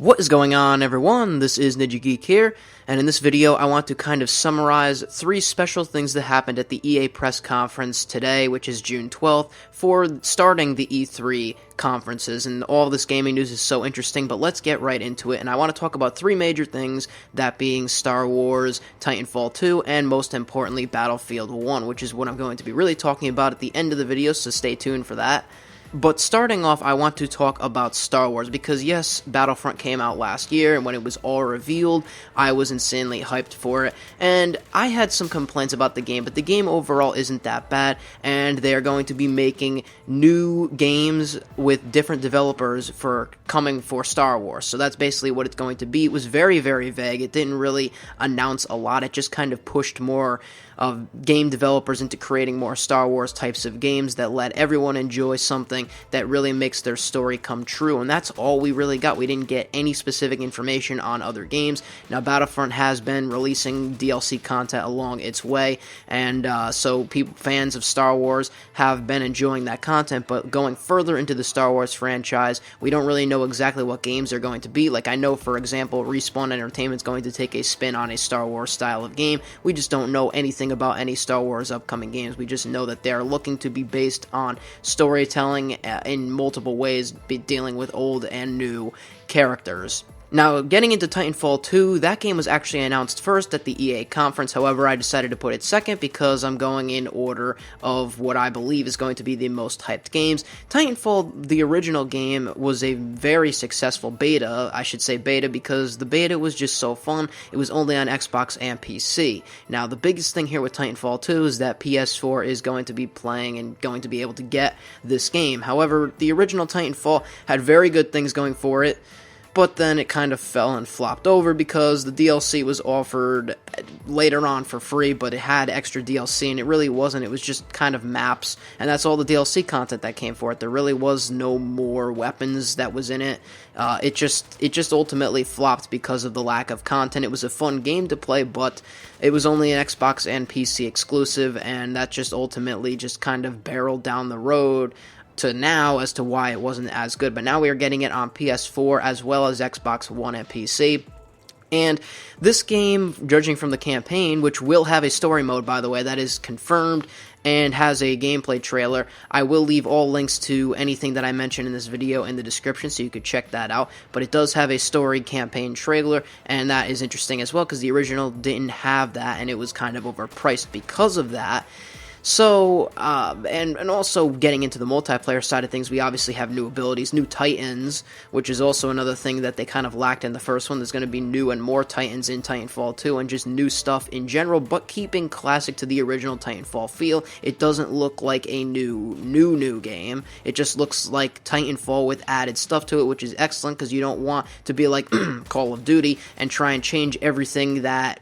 What is going on, everyone? This is NinjaGeek here, and in this video I want to kind of summarize 3 special things that happened at the EA press conference today, which is June 12th, for starting the E3 conferences. And all this gaming news is so interesting, but let's get right into it. And I want to talk about 3 major things, that being Star Wars, Titanfall 2, and most importantly Battlefield 1, which is what I'm going to be really talking about at the end of the video, so stay tuned for that. But starting off, I want to talk about Star Wars, because yes, Battlefront came out last year, and when it was all revealed, I was insanely hyped for it, and I had some complaints about the game, but the game overall isn't that bad, and they are going to be making new games with different developers coming for Star Wars, so that's basically what it's going to be. It was very, very vague. It didn't really announce a lot. It just kind of pushed more of game developers into creating more Star Wars types of games that let everyone enjoy something that really makes their story come true, and that's all we really got. We didn't get any specific information on other games. Now, Battlefront has been releasing DLC content along its way, and so fans of Star Wars have been enjoying that content, but going further into the Star Wars franchise, we don't really know exactly what games are going to be. Like, I know, for example, Respawn Entertainment is going to take a spin on a Star Wars style of game. We just don't know anything about any Star Wars upcoming games. We just know that they're looking to be based on storytelling in multiple ways, dealing with old and new characters. Now, getting into Titanfall 2, that game was actually announced first at the EA conference. However, I decided to put it second because I'm going in order of what I believe is going to be the most hyped games. Titanfall, the original game, was a very successful beta. I should say beta because the beta was just so fun. It was only on Xbox and PC. Now, the biggest thing here with Titanfall 2 is that PS4 is going to be playing and going to be able to get this game. However, the original Titanfall had very good things going for it, but then it kind of fell and flopped over because the DLC was offered later on for free, but it had extra DLC, and it really wasn't. It was just kind of maps, and that's all the DLC content that came for it. There really was no more weapons that was in it. It just ultimately flopped because of the lack of content. It was a fun game to play, but it was only an Xbox and PC exclusive, and that just ultimately just kind of barreled down the road to now as to why it wasn't as good. But now we are getting it on PS4 as well as Xbox One and PC. And this game, judging from the campaign, which will have a story mode, by the way, that is confirmed, and has a gameplay trailer. I will leave all links to anything that I mentioned in this video in the description, so you could check that out. But it does have a story campaign trailer, and that is interesting as well, because the original didn't have that, and it was kind of overpriced because of that. So, and also getting into the multiplayer side of things, we obviously have new abilities, new Titans, which is also another thing that they kind of lacked in the first one. There's going to be new and more Titans in Titanfall 2, and just new stuff in general, but keeping classic to the original Titanfall feel. It doesn't look like a new game. It just looks like Titanfall with added stuff to it, which is excellent, because you don't want to be like Call of Duty and try and change everything that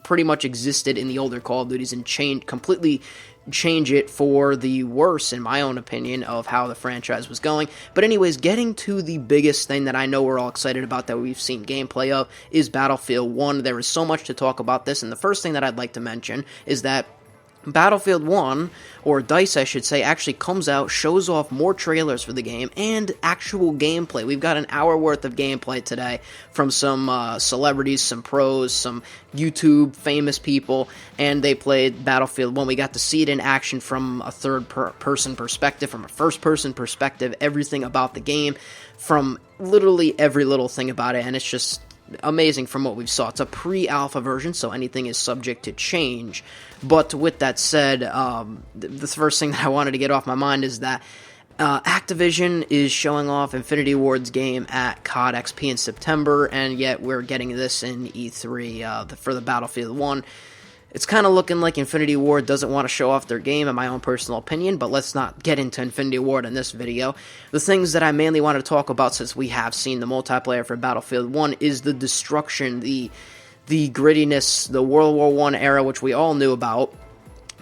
pretty much existed in the older Call of Duties and completely change it for the worse, in my own opinion, of how the franchise was going. But anyways, getting to the biggest thing that I know we're all excited about that we've seen gameplay of is Battlefield 1. There is so much to talk about this, and the first thing that I'd like to mention is that Battlefield 1, or DICE I should say, actually comes out, shows off more trailers for the game, and actual gameplay. We've got an hour worth of gameplay today from some celebrities, some pros, some YouTube famous people, and they played Battlefield 1. We got to see it in action from a third-person perspective, from a first-person perspective, everything about the game, from literally every little thing about it, and it's just amazing from what we saw. It's a pre-alpha version, so anything is subject to change. But with that said, the first thing that I wanted to get off my mind is that Activision is showing off Infinity Ward's game at COD XP in September, and yet we're getting this in E3 for the Battlefield 1. It's kind of looking like Infinity Ward doesn't want to show off their game, in my own personal opinion, but let's not get into Infinity Ward in this video. The things that I mainly want to talk about, since we have seen the multiplayer for Battlefield 1, is the destruction, the grittiness, the World War I era, which we all knew about.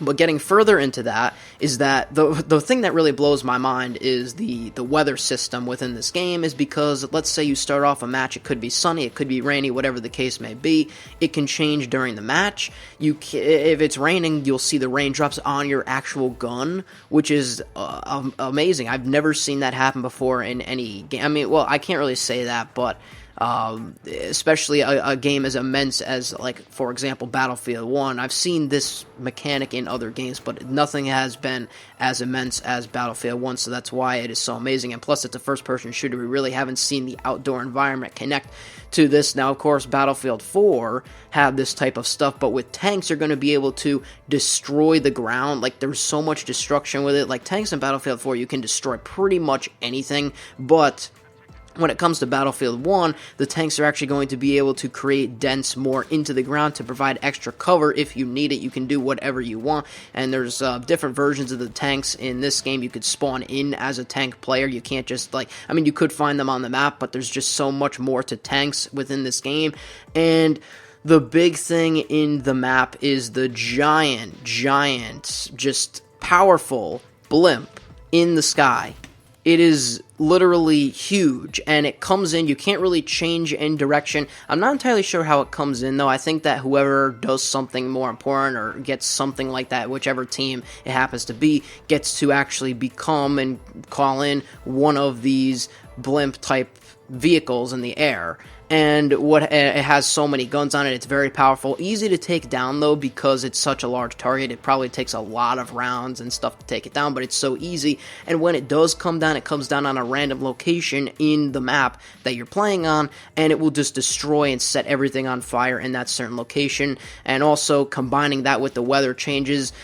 But getting further into that is that the thing that really blows my mind is the weather system within this game, is because let's say you start off a match, it could be sunny, it could be rainy, whatever the case may be. It can change during the match. If it's raining, you'll see the raindrops on your actual gun, which is amazing. I've never seen that happen before in any game. I mean, well, I can't really say that, but especially a game as immense as, like, for example, Battlefield 1. I've seen this mechanic in other games, but nothing has been as immense as Battlefield 1, so that's why it is so amazing. And plus, it's a first-person shooter. We really haven't seen the outdoor environment connect to this. Now, of course, Battlefield 4 had this type of stuff, but with tanks, you're going to be able to destroy the ground. Like, there's so much destruction with it. Like, tanks in Battlefield 4, you can destroy pretty much anything, but when it comes to Battlefield 1, the tanks are actually going to be able to create dents more into the ground to provide extra cover if you need it. You can do whatever you want, and there's different versions of the tanks in this game. You could spawn in as a tank player. You can't just, like, I mean, you could find them on the map, but there's just so much more to tanks within this game, and the big thing in the map is the giant, just powerful blimp in the sky. It is literally huge, and it comes in. You can't really change in direction. I'm not entirely sure how it comes in, though. I think that whoever does something more important or gets something like that, whichever team it happens to be, gets to actually become and call in one of these blimp-type vehicles in the air. And it has so many guns on it. It's very powerful. Easy to take down, though, because it's such a large target. It probably takes a lot of rounds and stuff to take it down, but it's so easy. And when it does come down, it comes down on a random location in the map that you're playing on, and it will just destroy and set everything on fire in that certain location. And also combining that with the weather changes,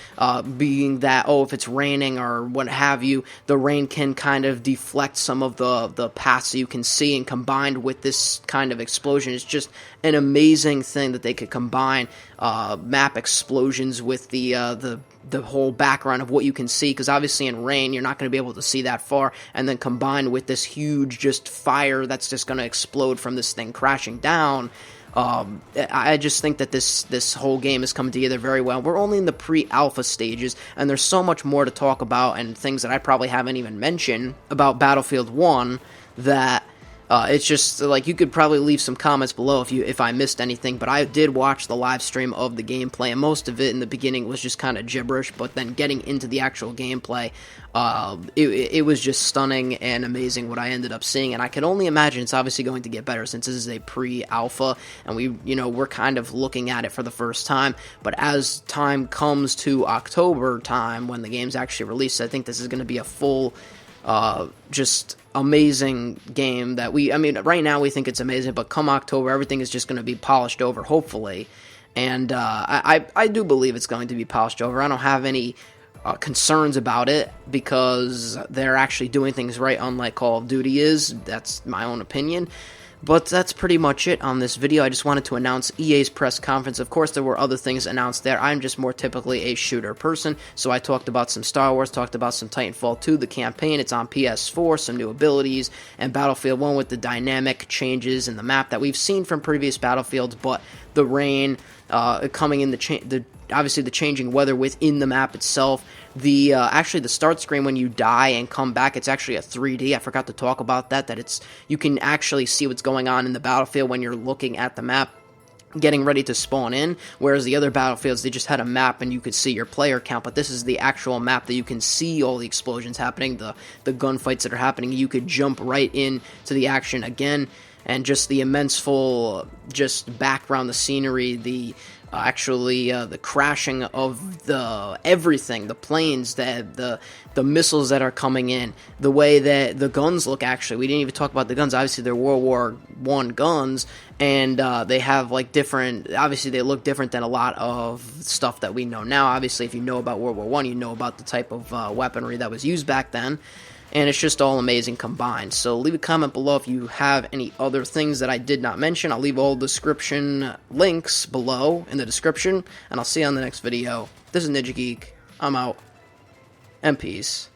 being that, if it's raining or what have you, the rain can kind of deflect some of the paths you can see, and combined with this kind of explosion, it's just an amazing thing that they could combine map explosions with the whole background of what you can see, because obviously in rain you're not going to be able to see that far, and then combined with this huge just fire that's just going to explode from this thing crashing down. I just think that this whole game is coming together very well. We're only in the pre-alpha stages, and there's so much more to talk about, and things that I probably haven't even mentioned about Battlefield 1 that it's just, like, you could probably leave some comments below if I missed anything, but I did watch the live stream of the gameplay, and most of it in the beginning was just kind of gibberish, but then getting into the actual gameplay, it was just stunning and amazing what I ended up seeing, and I can only imagine it's obviously going to get better since this is a pre-alpha, and we're kind of looking at it for the first time, but as time comes to October time, when the game's actually released, I think this is going to be a full, just amazing game that right now we think it's amazing, but come October, everything is just going to be polished over, hopefully, and I do believe it's going to be polished over. I don't have any concerns about it, because they're actually doing things right, unlike Call of Duty is. That's my own opinion. But that's pretty much it on this video. I just wanted to announce EA's press conference. Of course, there were other things announced there. I'm just more typically a shooter person, so I talked about some Star Wars, talked about some Titanfall 2, the campaign. It's on PS4, some new abilities, and Battlefield 1 with the dynamic changes in the map that we've seen from previous Battlefields, but the rain coming in, obviously the changing weather within the map itself. Actually the start screen when you die and come back, it's actually a 3D. I forgot to talk about that you can actually see what's going on in the battlefield when you're looking at the map getting ready to spawn in, whereas the other Battlefields, they just had a map and you could see your player count, but this is the actual map that you can see all the explosions happening, the gunfights that are happening. You could jump right in to the action again, and just the immense full just background, the scenery, the crashing of everything, the planes, the missiles that are coming in, the way that the guns look. Actually, we didn't even talk about the guns. Obviously, they're World War I guns, and they have different. Obviously, they look different than a lot of stuff that we know now. Obviously, if you know about World War I, you know about the type of weaponry that was used back then. And it's just all amazing combined. So leave a comment below if you have any other things that I did not mention. I'll leave all description links below in the description, and I'll see you on the next video. This is NinjaGeek. I'm out. And peace.